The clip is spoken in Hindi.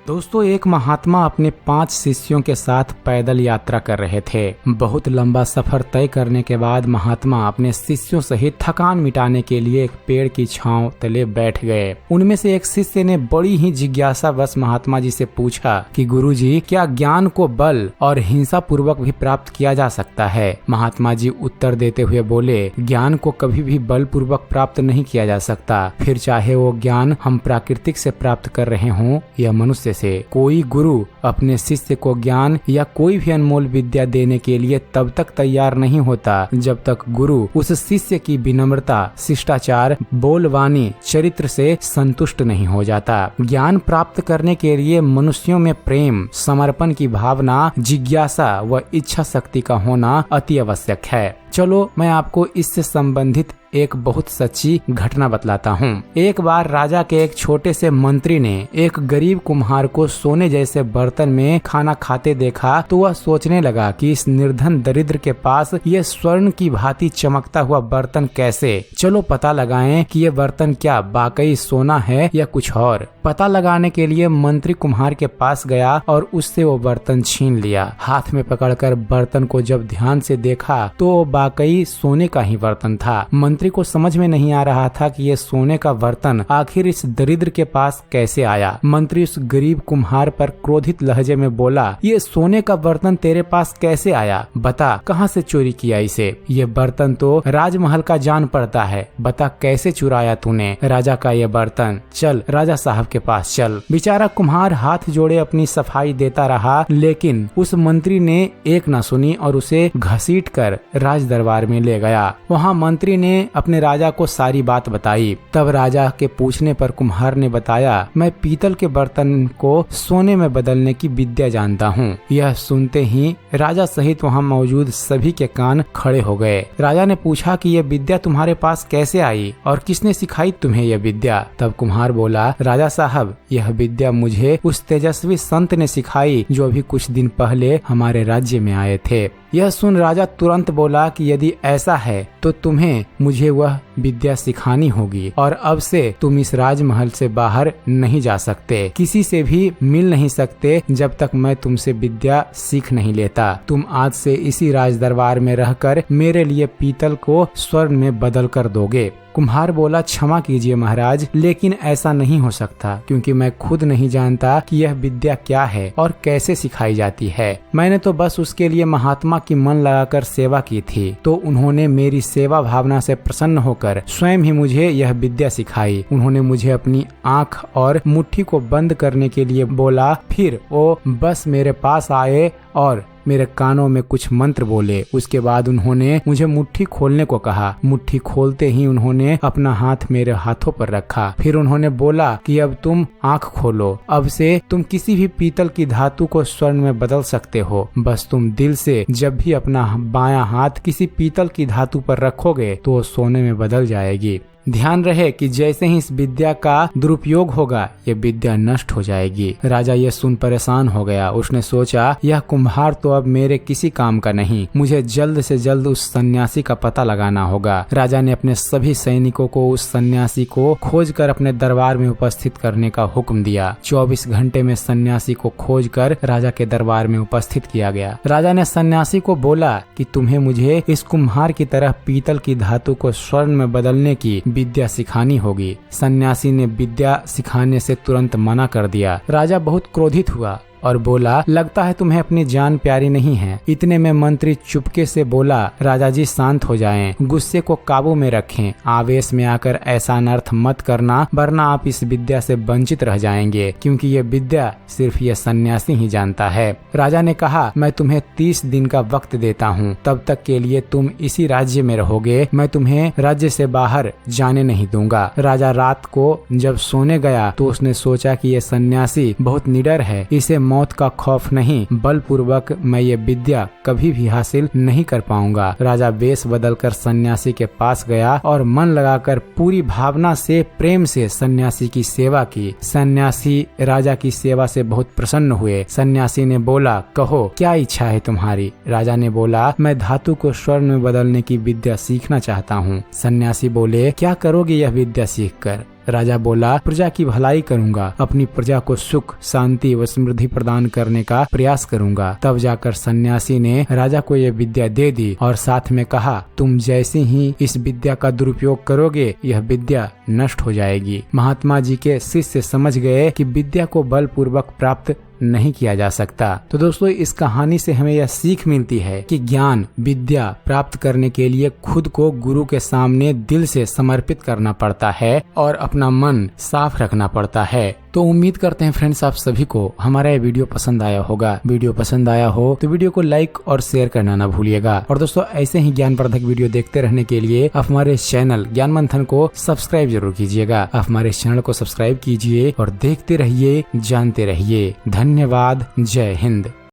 दोस्तों, एक महात्मा अपने 5 शिष्यों के साथ पैदल यात्रा कर रहे थे। बहुत लंबा सफर तय करने के बाद महात्मा अपने शिष्यों सहित थकान मिटाने के लिए एक पेड़ की छांव तले बैठ गए। उनमें से एक शिष्य ने बड़ी ही जिज्ञासावश महात्मा जी से पूछा कि गुरुजी, क्या ज्ञान को बल और हिंसा पूर्वक भी प्राप्त किया जा सकता है? महात्मा जी उत्तर देते हुए बोले, ज्ञान को कभी भी बल पूर्वक प्राप्त नहीं किया जा सकता, फिर चाहे वो ज्ञान हम प्राकृतिक से प्राप्त कर रहे हों या मनुष्य से। कोई गुरु अपने शिष्य को ज्ञान या कोई भी अनमोल विद्या देने के लिए तब तक तैयार नहीं होता जब तक गुरु उस शिष्य की विनम्रता, शिष्टाचार, बोलवानी, चरित्र से संतुष्ट नहीं हो जाता। ज्ञान प्राप्त करने के लिए मनुष्यों में प्रेम, समर्पण की भावना, जिज्ञासा व इच्छा शक्ति का होना अति आवश्यक है। चलो मैं आपको इससे संबंधित एक बहुत सच्ची घटना बतलाता हूँ। एक बार राजा के एक छोटे से मंत्री ने एक गरीब कुम्हार को सोने जैसे बर्तन में खाना खाते देखा तो वह सोचने लगा कि इस निर्धन दरिद्र के पास ये स्वर्ण की भांति चमकता हुआ बर्तन कैसे? चलो पता लगाएं कि ये बर्तन क्या वाकई सोना है या कुछ और। पता लगाने के लिए मंत्री कुम्हार के पास गया और उससे वो बर्तन छीन लिया। हाथ में पकड़कर बर्तन को जब ध्यान से देखा तो वाकई सोने का ही बर्तन था। मंत्री को समझ में नहीं आ रहा था कि ये सोने का बर्तन आखिर इस दरिद्र के पास कैसे आया। मंत्री उस गरीब कुम्हार पर क्रोधित लहजे में बोला, ये सोने का बर्तन तेरे पास कैसे आया? बता, कहाँ से चोरी किया इसे? ये बर्तन तो राजमहल का जान पड़ता है, बता कैसे चुराया तूने राजा का ये बर्तन? चल राजा साहब के पास चल। बेचारा कुम्हार हाथ जोड़े अपनी सफाई देता रहा, लेकिन उस मंत्री ने एक न सुनी और उसे घसीट कर राज दरबार में ले गया। वहाँ मंत्री ने अपने राजा को सारी बात बताई। तब राजा के पूछने पर कुम्हार ने बताया, मैं पीतल के बर्तन को सोने में बदलने की विद्या जानता हूँ। यह सुनते ही राजा सहित वहाँ मौजूद सभी के कान खड़े हो गए। राजा ने पूछा कि यह विद्या तुम्हारे पास कैसे आई और किसने सिखाई तुम्हें यह विद्या? तब कुम्हार बोला, राजा साहब, यह विद्या मुझे उस तेजस्वी संत ने सिखाई जो अभी कुछ दिन पहले हमारे राज्य में आए थे। यह सुन राजा तुरंत बोला कि यदि ऐसा है तो तुम्हें मुझे वह विद्या सिखानी होगी और अब से तुम इस राजमहल से बाहर नहीं जा सकते, किसी से भी मिल नहीं सकते जब तक मैं तुमसे विद्या सीख नहीं लेता। तुम आज से इसी राज दरबार में रहकर मेरे लिए पीतल को स्वर्ण में बदल कर दोगे। कुम्हार बोला, क्षमा कीजिए महाराज, लेकिन ऐसा नहीं हो सकता क्योंकि मैं खुद नहीं जानता कि यह विद्या क्या है और कैसे सिखाई जाती है। मैंने तो बस उसके लिए महात्मा की मन लगाकर सेवा की थी, तो उन्होंने मेरी सेवा भावना से प्रसन्न होकर स्वयं ही मुझे यह विद्या सिखाई। उन्होंने मुझे अपनी आंख और मुट्ठी को बंद करने के लिए बोला, फिर वो बस मेरे पास आए और मेरे कानों में कुछ मंत्र बोले। उसके बाद उन्होंने मुझे मुट्ठी खोलने को कहा। मुट्ठी खोलते ही उन्होंने अपना हाथ मेरे हाथों पर रखा। फिर उन्होंने बोला कि अब तुम आंख खोलो, अब से तुम किसी भी पीतल की धातु को स्वर्ण में बदल सकते हो। बस तुम दिल से जब भी अपना बायां हाथ किसी पीतल की धातु पर रखोगे तो वो सोने में बदल जाएगी। ध्यान रहे कि जैसे ही इस विद्या का दुरुपयोग होगा ये विद्या नष्ट हो जाएगी। राजा ये सुन परेशान हो गया। उसने सोचा, यह कुम्हार तो अब मेरे किसी काम का नहीं, मुझे जल्द से जल्द उस सन्यासी का पता लगाना होगा। राजा ने अपने सभी सैनिकों को उस सन्यासी को खोजकर अपने दरबार में उपस्थित करने का हुक्म दिया। 24 घंटे में सन्यासी को खोजकर राजा के दरबार में उपस्थित किया गया। राजा ने सन्यासी को बोला कि तुम्हें मुझे इस कुम्हार की तरह पीतल की धातु को स्वर्ण में बदलने की विद्या सिखानी होगी। सन्यासी ने विद्या सिखाने से तुरंत मना कर दिया। राजा बहुत क्रोधित हुआ और बोला, लगता है तुम्हें अपनी जान प्यारी नहीं है। इतने में मंत्री चुपके से बोला, राजा जी शांत हो जाएं, गुस्से को काबू में रखें, आवेश में आकर ऐसा अनर्थ मत करना वरना आप इस विद्या से वंचित रह जाएंगे, क्योंकि ये विद्या सिर्फ ये सन्यासी ही जानता है। राजा ने कहा, मैं तुम्हें 30 दिन का वक्त देता हूँ, तब तक के लिए तुम इसी राज्य में रहोगे, मैं तुम्हें राज्य से बाहर जाने नहीं दूंगा। राजा रात को जब सोने गया तो उसने सोचा कि ये सन्यासी बहुत निडर है, इसे मौत का खौफ नहीं, बलपूर्वक मैं ये विद्या कभी भी हासिल नहीं कर पाऊंगा। राजा वेश बदलकर सन्यासी के पास गया और मन लगाकर पूरी भावना से प्रेम से सन्यासी की सेवा की। सन्यासी राजा की सेवा से बहुत प्रसन्न हुए। सन्यासी ने बोला, कहो क्या इच्छा है तुम्हारी? राजा ने बोला, मैं धातु को स्वर्ण में बदलने की विद्या सीखना चाहता हूँ। सन्यासी बोले, क्या करोगे यह विद्या सीखकर? राजा बोला, प्रजा की भलाई करूंगा, अपनी प्रजा को सुख, शांति व समृद्धि प्रदान करने का प्रयास करूंगा। तब जाकर सन्यासी ने राजा को यह विद्या दे दी और साथ में कहा, तुम जैसे ही इस विद्या का दुरुपयोग करोगे यह विद्या नष्ट हो जाएगी। महात्मा जी के शिष्य समझ गए कि विद्या को बलपूर्वक प्राप्त नहीं किया जा सकता। तो दोस्तों, इस कहानी से हमें यह सीख मिलती है कि ज्ञान विद्या प्राप्त करने के लिए खुद को गुरु के सामने दिल से समर्पित करना पड़ता है और अपना मन साफ रखना पड़ता है। तो उम्मीद करते हैं फ्रेंड्स, आप सभी को हमारा ये वीडियो पसंद आया होगा। वीडियो पसंद आया हो तो वीडियो को लाइक और शेयर करना ना भूलिएगा। और दोस्तों, ऐसे ही ज्ञानवर्धक वीडियो देखते रहने के लिए आप हमारे चैनल ज्ञान मंथन को सब्सक्राइब जरूर कीजिएगा। आप हमारे चैनल को सब्सक्राइब कीजिए और देखते रहिए, जानते रहिए। धन्यवाद। जय हिंद।